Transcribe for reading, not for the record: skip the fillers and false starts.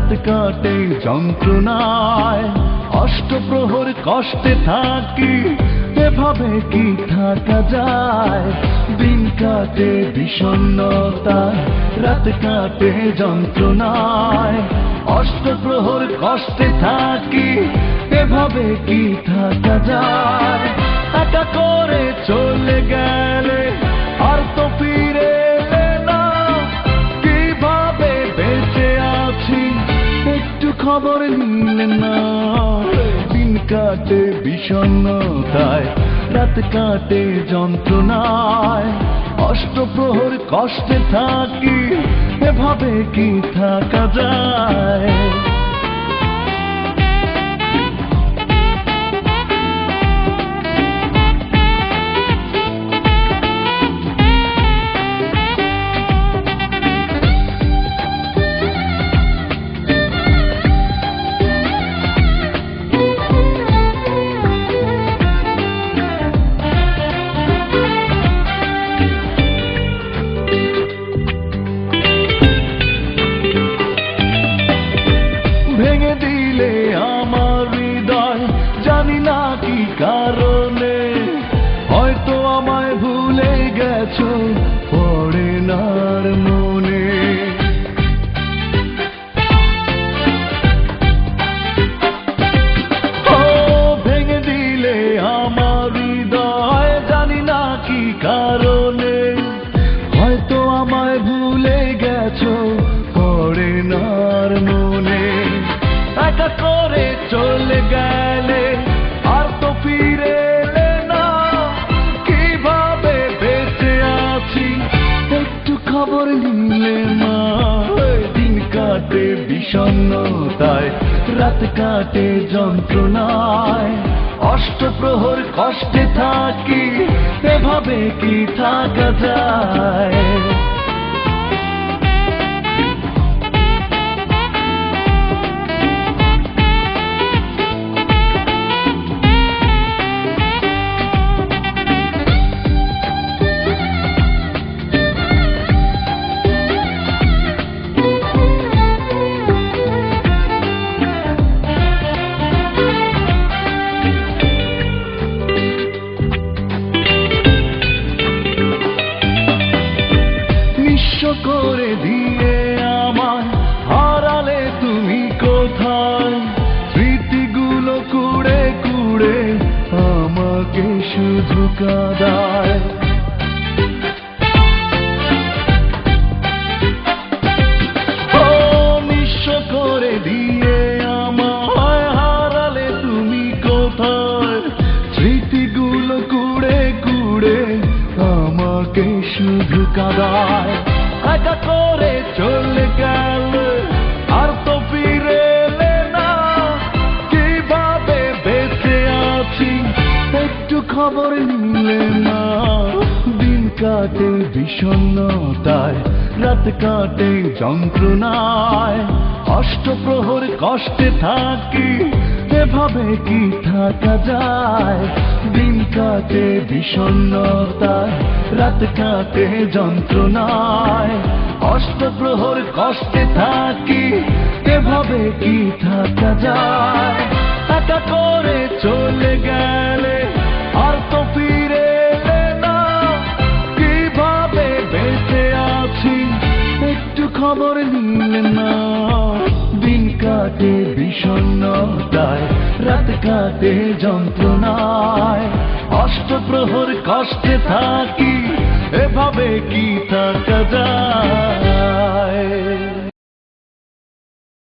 রাত কাটে যন্ত্রণায়, অষ্টপ্রহর কষ্টে থাকি, এভাবে কি থাকা যায়? দিন কাটে বিষণ্ণতায়, রাত কাটে যন্ত্রণায়, অষ্টপ্রহর কষ্টে থাকি, এভাবে কি থাকা যায়? একা করে চলে গেলে আর তো ফিরে এলে না, কিভাবে বেঁচে আছি একটু খবর নিলে না। দিন কাটে বিষণ্ণতায়, রাত কাটে যন্ত্রণায়, অষ্টপ্রহর কষ্টে থাকি, এভাবে কি থাকা যায়? ভেঙে দিলে আমার হৃদয়, জানি না কি কারণে, হয়তো আমায় ভুলে গেছো, পড়ে না আর মনে। ও ভেঙে দিলে আমার হৃদয়, জানি না কি কারণে, হয়তো আমায় ভুলে গেছো, পড়ে না আর মনে। একা করে চলে গেলে আর তো ফিরে এলে না, কিভাবে বেঁচে আছি একটু খবর নিলে না। দিন কাটে বিষণ্ণতায়, রাত কাটে যন্ত্রণায়, অষ্টপ্রহর কষ্টে থাকি, এভাবে কি থাকা যায়? করে দিয়ে আমায় হারালে তুমি কোথায়? স্মৃতিগুলো কুড়ে কুড়ে আমাকে শুধু কাঁদায়। ও নিঃস্ব করে দিয়ে আমায় হারালে তুমি কোথায়? স্মৃতিগুলো কুড়ে কুড়ে আমাকে শুধু কাঁদায়। একা করে চলে গেলে আর তো ফিরে এলে না, কিভাবে বেঁচে আছি একটু খবর নিলে না। দিন কাটে বিষণ্ণতায়, রাত কাটে যন্ত্রণায়, অষ্টপ্রহর কষ্টে থাকি, এভাবে কি থাকা যায়? দিন কাটে বিষণ্ণতায়, রাত কাটে যন্ত্রণায়, অষ্টপ্রহর কষ্টে থাকি, এভাবে কি থাকা যায়? একা করে চলে গেলে আর তো ফিরে এলে না, কিভাবে বেঁচে আছি একটু খবর নিলে না। দিন কাটে বিষণ্ণতায়, রাত কাটে যন্ত্রণায়, অষ্টপ্রহর কষ্টে থাকি, এভাবে কি থাকা যায়?